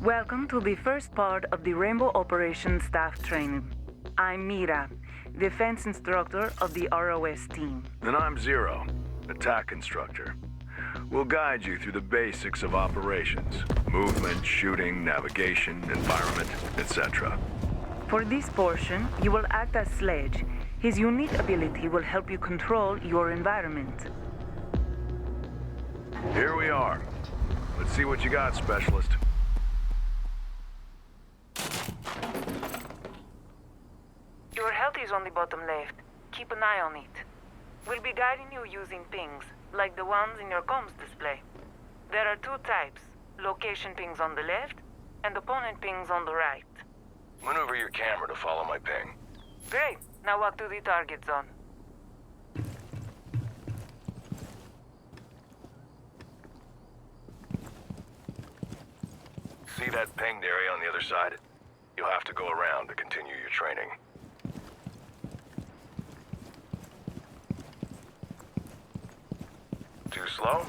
Welcome to the first part of the Rainbow Operations Staff Training. I'm Mira, Defense Instructor of the ROS team. And I'm Zero, Attack Instructor. We'll guide you through the basics of operations. Movement, shooting, navigation, environment, etc. For this portion, you will act as Sledge. His unique ability will help you control your environment. Here we are. Let's see what you got, Specialist. Your health is on the bottom left. Keep an eye on it. We'll be guiding you using pings, like the ones in your comms display. There are two types, location pings on the left, and opponent pings on the right. Maneuver your camera to follow my ping. Great, now walk to the target zone. See that pinged area on the other side? You'll have to go around to continue your training. Too slow?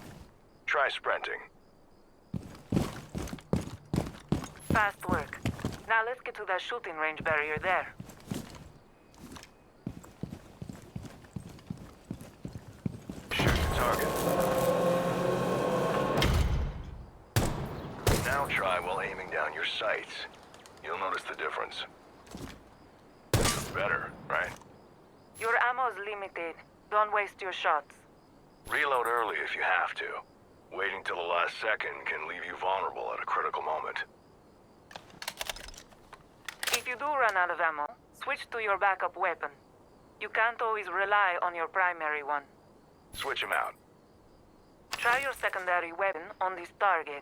Try sprinting. Fast work. Now let's get to that shooting range barrier there. Shoot the target. Now try while aiming down your sights. You'll notice the difference. Better, right? Your ammo's limited. Don't waste your shots. Reload early if you have to. Waiting till the last second can leave you vulnerable at a critical moment. If you do run out of ammo, switch to your backup weapon. You can't always rely on your primary one. Switch them out. Try your secondary weapon on this target.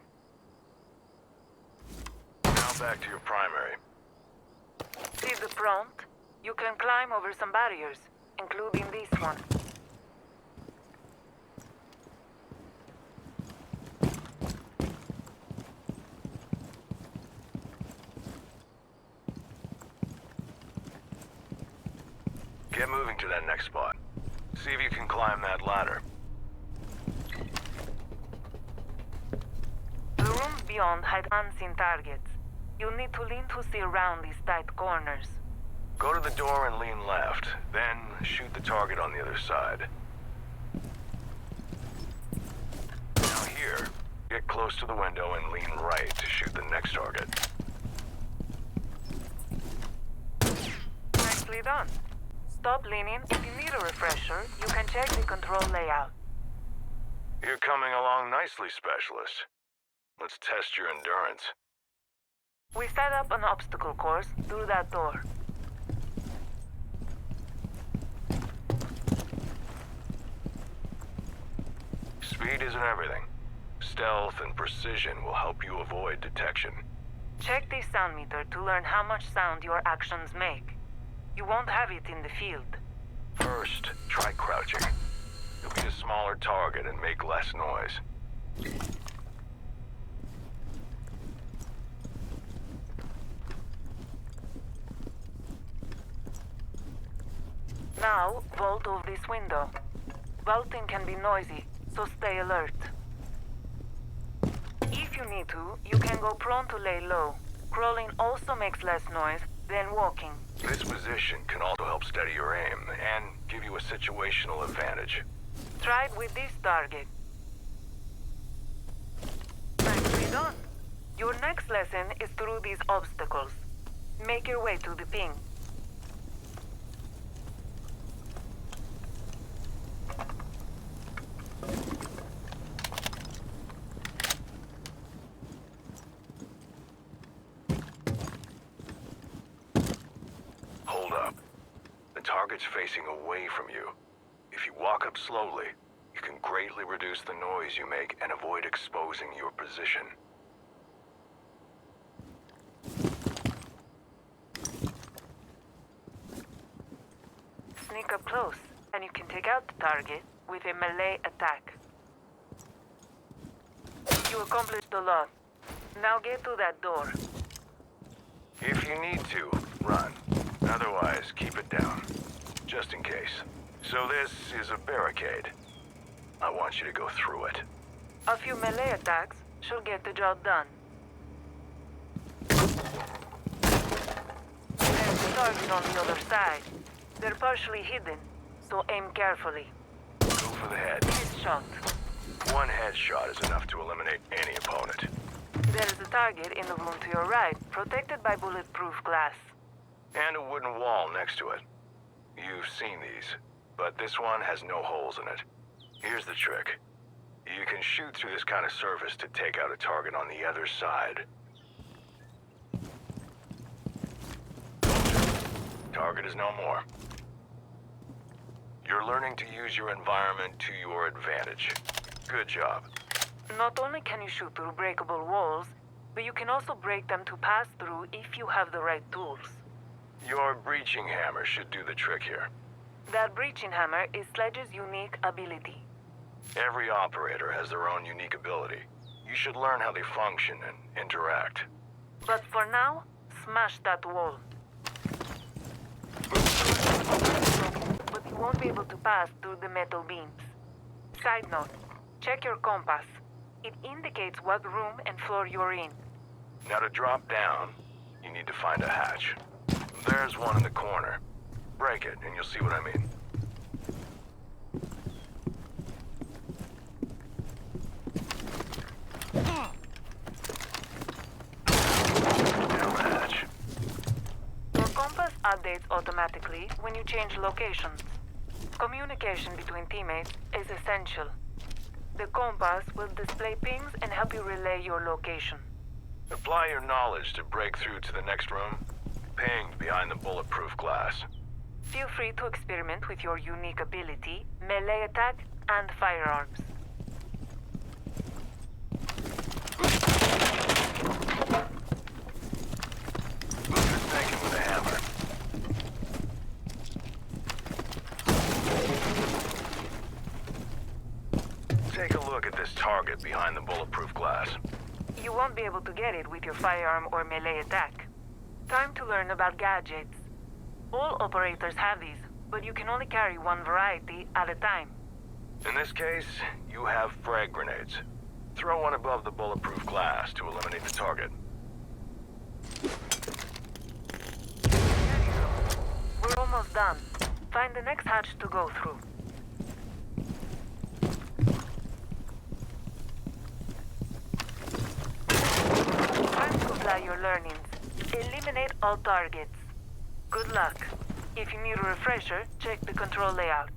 Now back to your primary. See the prompt? You can climb over some barriers, including this one. Get moving to that next spot. See if you can climb that ladder. The rooms beyond hide unseen targets. You'll need to lean to see around these tight corners. Go to the door and lean left, then shoot the target on the other side. Now here, get close to the window and lean right to shoot the next target. Nicely done. Stop leaning. If you need a refresher, you can check the control layout. You're coming along nicely, Specialist. Let's test your endurance. We set up an obstacle course through that door. Speed isn't everything. Stealth and precision will help you avoid detection. Check the sound meter to learn how much sound your actions make. You won't have it in the field. First, try crouching. You'll be a smaller target and make less noise. Now, vault over this window. Vaulting can be noisy, so stay alert. If you need to, you can go prone to lay low. Crawling also makes less noise than walking. This position can also help steady your aim and give you a situational advantage. Try it with this target. Nicely done. Your next lesson is through these obstacles. Make your way to the ping. Target's facing away from you. If you walk up slowly, you can greatly reduce the noise you make and avoid exposing your position. Sneak up close, and you can take out the target with a melee attack. You accomplished a lot. Now get to that door. If you need to, run. Otherwise, keep it down. Just in case. So this is a barricade. I want you to go through it. A few melee attacks should get the job done. There's a target on the other side. They're partially hidden, so aim carefully. Go for the head. Headshot. One headshot is enough to eliminate any opponent. There is a target in the room to your right, protected by bulletproof glass. And a wooden wall next to it. You've seen these, but this one has no holes in it. Here's the trick. You can shoot through this kind of surface to take out a target on the other side. Target is no more. You're learning to use your environment to your advantage. Good job. Not only can you shoot through breakable walls, but you can also break them to pass through if you have the right tools. Your breaching hammer should do the trick here. That breaching hammer is Sledge's unique ability. Every operator has their own unique ability. You should learn how they function and interact. But for now, smash that wall. But you won't be able to pass through the metal beams. Side note, check your compass. It indicates what room and floor you're in. Now to drop down, you need to find a hatch. There's one in the corner. Break it and you'll see what I mean. Down the hatch. Your compass updates automatically when you change locations. Communication between teammates is essential. The compass will display pings and help you relay your location. Apply your knowledge to break through to the next room. Ping behind the bulletproof glass. Feel free to experiment with your unique ability, melee attack, and firearms. Good thinking with a hammer. Take a look at this target behind the bulletproof glass. You won't be able to get it with your firearm or melee attack. Time to learn about gadgets. All operators have these, but you can only carry one variety at a time. In this case, you have frag grenades. Throw one above the bulletproof glass to eliminate the target. We're almost done. Find the next hatch to go through. Time to apply your learnings. Eliminate all targets. Good luck. If you need a refresher, check the control layout.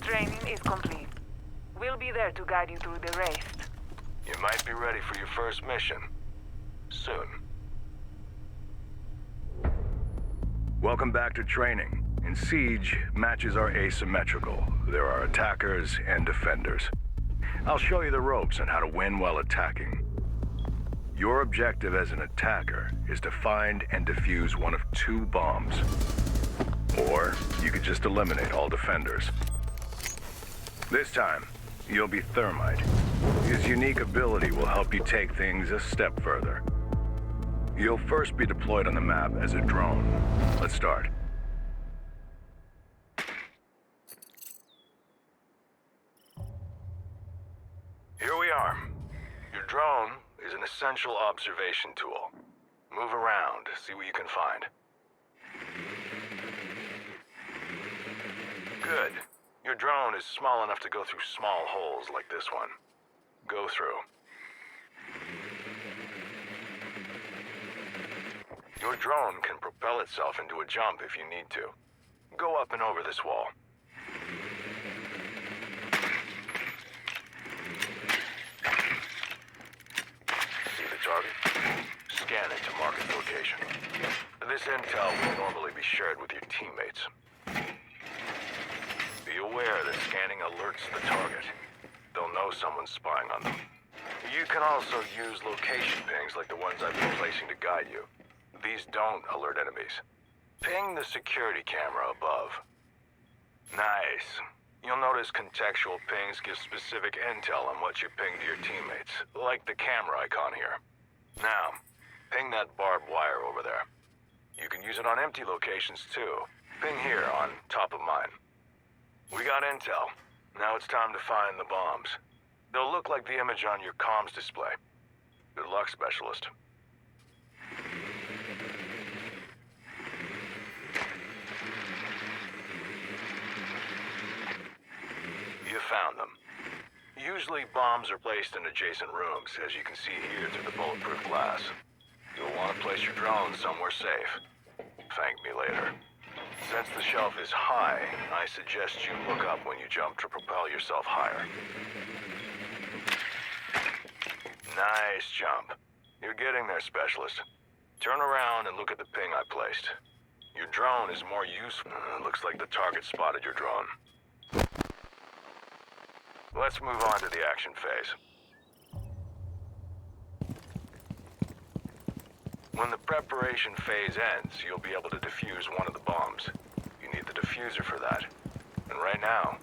Training is complete. We'll be there to guide you through the race. You might be ready for your first mission. Soon. Welcome back to training. In Siege, matches are asymmetrical. There are attackers and defenders. I'll show you the ropes on how to win while attacking. Your objective as an attacker is to find and defuse one of 2 bombs. Or you could just eliminate all defenders. This time, you'll be Thermite. His unique ability will help you take things a step further. You'll first be deployed on the map as a drone. Let's start. Here we are. Your drone is an essential observation tool. Move around, see what you can find. Good. Your drone is small enough to go through small holes like this one. Go through. Your drone can propel itself into a jump if you need to. Go up and over this wall. See the target? Scan it to mark its location. This intel will normally be shared with your teammates. Be aware that scanning alerts the target. They'll know someone's spying on them. You can also use location pings like the ones I've been placing to guide you. These don't alert enemies. Ping the security camera above. Nice. You'll notice contextual pings give specific intel on what you ping to your teammates, like the camera icon here. Now, ping that barbed wire over there. You can use it on empty locations too. Ping here on top of mine. We got intel. Now it's time to find the bombs. They'll look like the image on your comms display. Good luck, Specialist. You found them. Usually bombs are placed in adjacent rooms, as you can see here through the bulletproof glass. You'll want to place your drone somewhere safe. Thank me later. Since the shelf is high, I suggest you look up when you jump to propel yourself higher. Nice jump. You're getting there, Specialist. Turn around and look at the ping I placed. Your drone is more useful. Looks like the target spotted your drone. Let's move on to the action phase. When the preparation phase ends, you'll be able to defuse one of the bombs. You need the defuser for that. And right now,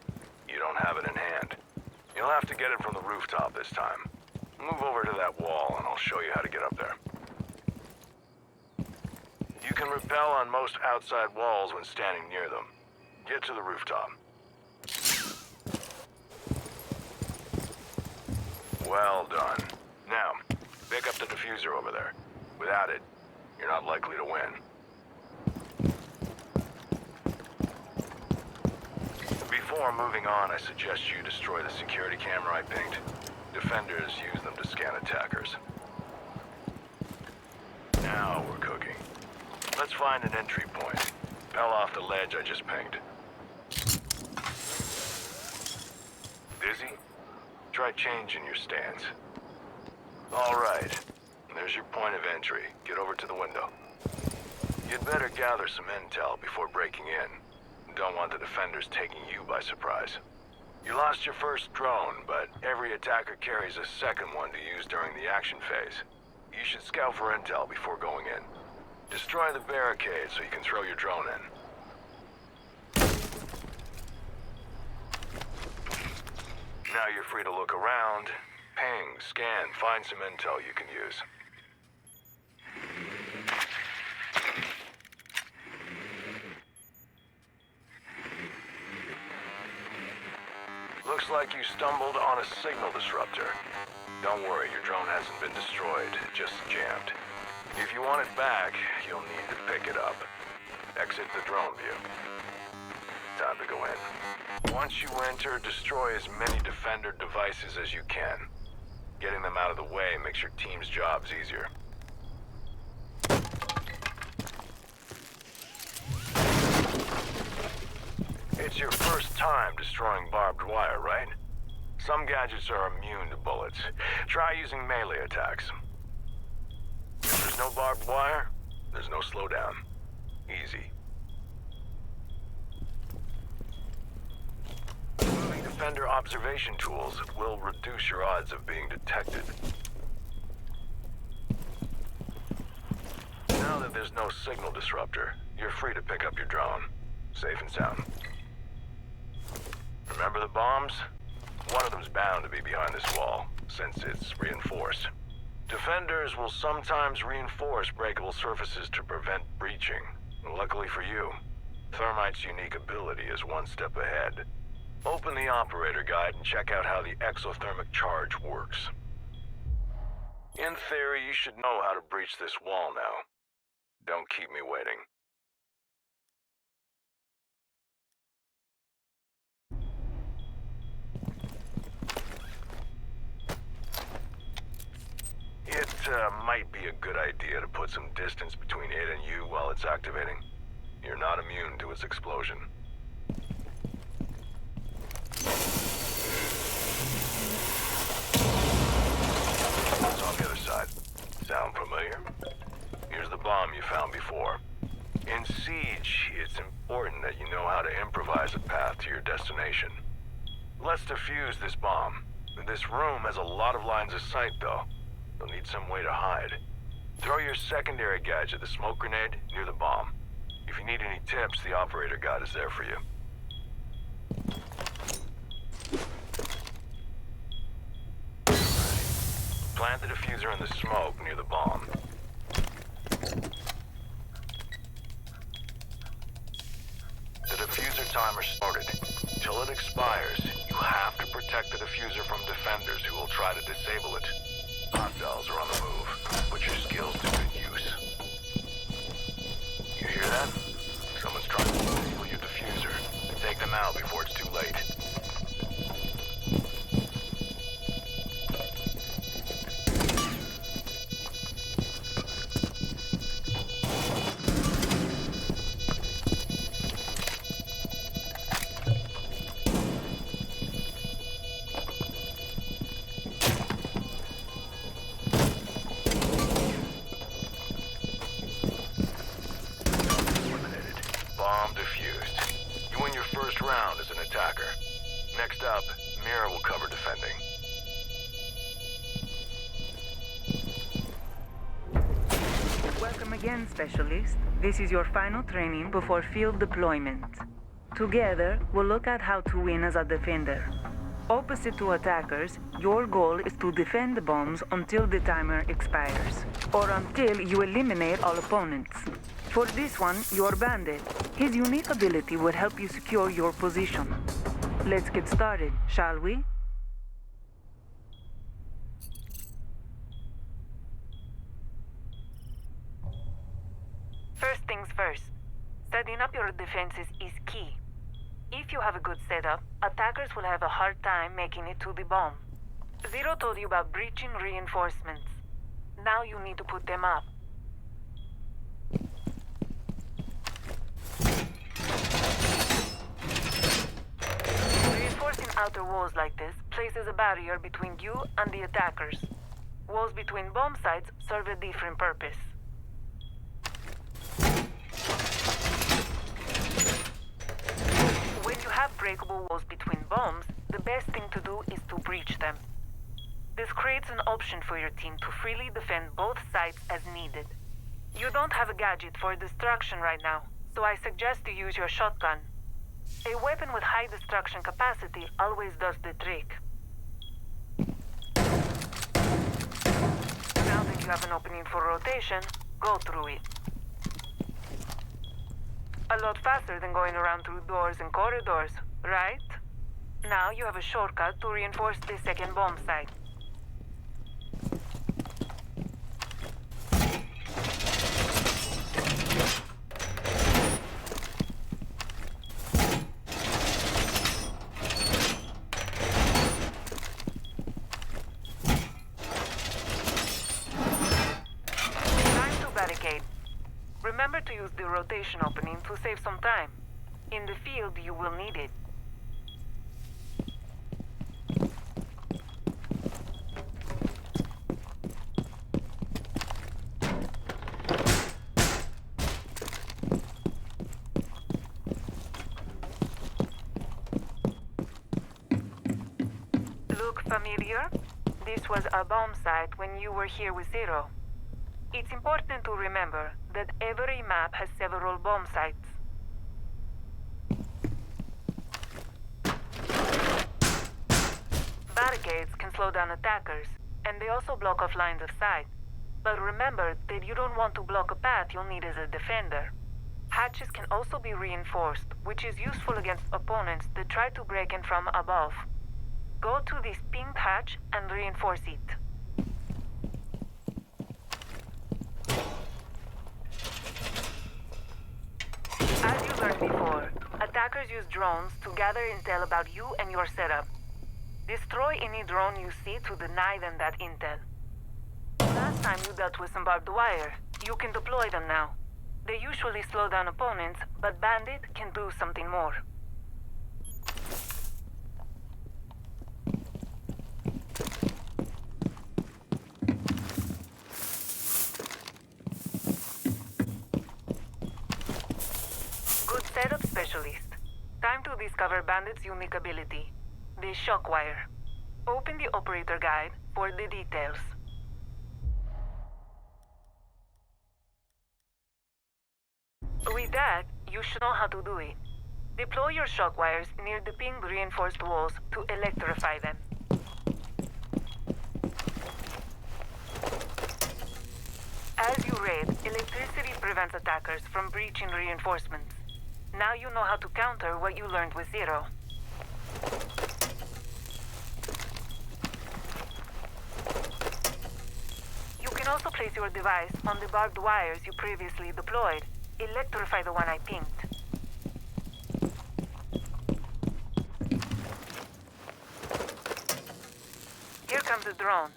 you don't have it in hand. You'll have to get it from the rooftop this time. Move over to that wall and I'll show you how to get up there. You can rappel on most outside walls when standing near them. Get to the rooftop. Well done. Now, pick up the defuser over there. Without it, you're not likely to win. Before moving on, I suggest you destroy the security camera I pinged. Defenders use them to scan attackers. Now we're cooking. Let's find an entry point. Fell off the ledge I just pinged. Dizzy? Try changing your stance. All right. There's your point of entry. Get over to the window. You'd better gather some intel before breaking in. Don't want the defenders taking you by surprise. You lost your first drone, but every attacker carries a second one to use during the action phase. You should scout for intel before going in. Destroy the barricade so you can throw your drone in. Now you're free to look around, ping, scan, find some intel you can use. Looks like you stumbled on a signal disruptor. Don't worry, your drone hasn't been destroyed, just jammed. If you want it back, you'll need to pick it up. Exit the drone view. Time to go in. Once you enter, destroy as many defender devices as you can. Getting them out of the way makes your team's jobs easier. It's your first time destroying barbed wire, right? Some gadgets are immune to bullets. Try using melee attacks. If there's no barbed wire, there's no slowdown. Easy. Moving defender observation tools will reduce your odds of being detected. Now that there's no signal disruptor, you're free to pick up your drone. Safe and sound. Remember the bombs? One of them's bound to be behind this wall, since it's reinforced. Defenders will sometimes reinforce breakable surfaces to prevent breaching. Luckily for you, Thermite's unique ability is one step ahead. Open the operator guide and check out how the exothermic charge works. In theory, you should know how to breach this wall now. Don't keep me waiting. It might be a good idea to put some distance between it and you while it's activating. You're not immune to its explosion. What's on the other side? Sound familiar? Here's the bomb you found before. In Siege, it's important that you know how to improvise a path to your destination. Let's defuse this bomb. This room has a lot of lines of sight, though. You'll need some way to hide. Throw your secondary gadget, the smoke grenade, near the bomb. You If you need any tips, the operator guide is there for you. Plant the diffuser in the smoke near the bomb. The diffuser timer started. Till it expires, you have to protect the diffuser from defenders who will try to disable it. Hostiles are on the move. Put your skills to good use. You hear that? Someone's trying to steal your diffuser. Take them out before it's too late. Round as an attacker. Next up, Mira will cover defending. Welcome again, Specialist. This is your final training before field deployment. Together, we'll look at how to win as a defender. Opposite to attackers, your goal is to defend the bombs until the timer expires, or until you eliminate all opponents. For this one, you're Bandit. His unique ability will help you secure your position. Let's get started, shall we? First things first. Setting up your defenses is key. If you have a good setup, attackers will have a hard time making it to the bomb. Zero told you about breaching reinforcements. Now you need to put them up. Reinforcing outer walls like this places a barrier between you and the attackers. Walls between bomb sites serve a different purpose. When you have breakable walls between bombs, the best thing to do is to breach them. This creates an option for your team to freely defend both sides as needed. You don't have a gadget for destruction right now, so I suggest you use your shotgun. A weapon with high destruction capacity always does the trick. Now that you have an opening for rotation, go through it. A lot faster than going around through doors and corridors, right? Now you have a shortcut to reinforce the second bomb site. Remember to use the rotation opening to save some time. In the field, you will need it. Look familiar? This was a bomb site when you were here with Zero. It's important to remember that every map has several bomb sites. Barricades can slow down attackers, and they also block off lines of sight. But remember that you don't want to block a path you'll need as a defender. Hatches can also be reinforced, which is useful against opponents that try to break in from above. Go to this pinged hatch and reinforce it. As you learned before, attackers use drones to gather intel about you and your setup. Destroy any drone you see to deny them that intel. Last time you dealt with some barbed wire. You can deploy them now. They usually slow down opponents, but Bandit can do something more. Setup Specialist. Time to discover Bandit's unique ability, the shock wire. Open the operator guide for the details. With that, you should know how to do it. Deploy your shock wires near the pinged reinforced walls to electrify them. As you raid, electricity prevents attackers from breaching reinforcements. Now you know how to counter what you learned with Zero. You can also place your device on the barbed wires you previously deployed. Electrify the one I pinged. Here comes the drone.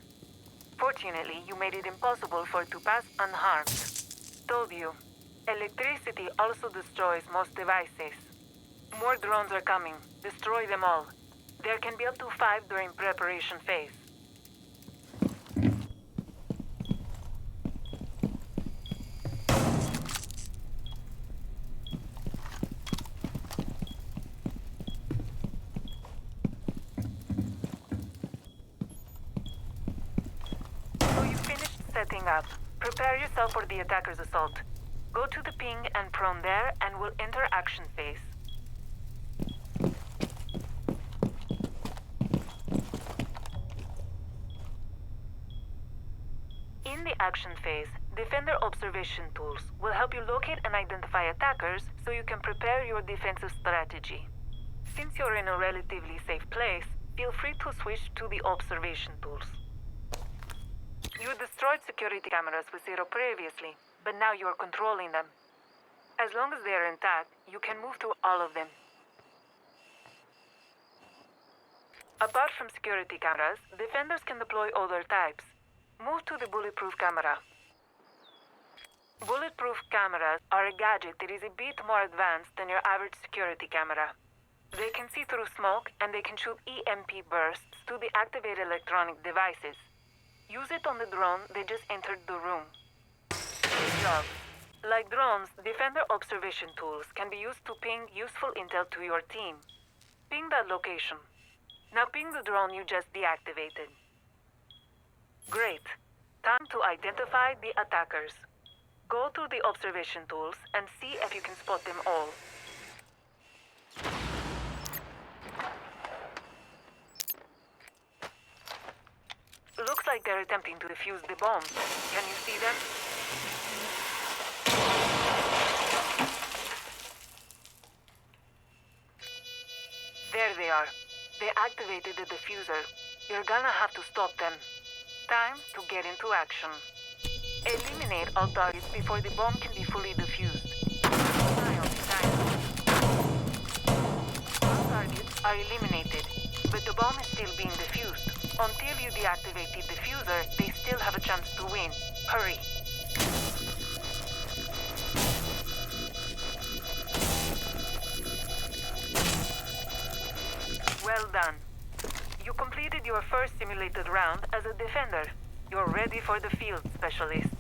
Fortunately, you made it impossible for it to pass unharmed. Told you. Electricity also destroys most devices. More drones are coming. Destroy them all. There can be up to 5 during preparation phase. So you finished setting up. Prepare yourself for the attacker's assault. Go to the ping and prone there, and we'll enter action phase. In the action phase, Defender observation tools will help you locate and identify attackers so you can prepare your defensive strategy. Since you're in a relatively safe place, feel free to switch to the observation tools. You destroyed security cameras with Zero previously, but now you're controlling them. As long as they're intact, you can move through all of them. Apart from security cameras, defenders can deploy other types. Move to the bulletproof camera. Bulletproof cameras are a gadget that is a bit more advanced than your average security camera. They can see through smoke and they can shoot EMP bursts to deactivate electronic devices. Use it on the drone that just entered the room. Good job. Like drones, Defender observation tools can be used to ping useful intel to your team. Ping that location. Now ping the drone you just deactivated. Great. Time to identify the attackers. Go to the observation tools and see if you can spot them all. Looks like they're attempting to defuse the bomb. Can you see them? There they are. They activated the diffuser. You're gonna have to stop them. Time to get into action. Eliminate all targets before the bomb can be fully defused. Eye on the time. All targets are eliminated, but the bomb is still being defused. Until you deactivate the diffuser, they still have a chance to win. Hurry. Well done. You completed your first simulated round as a defender. You're ready for the field, Specialist.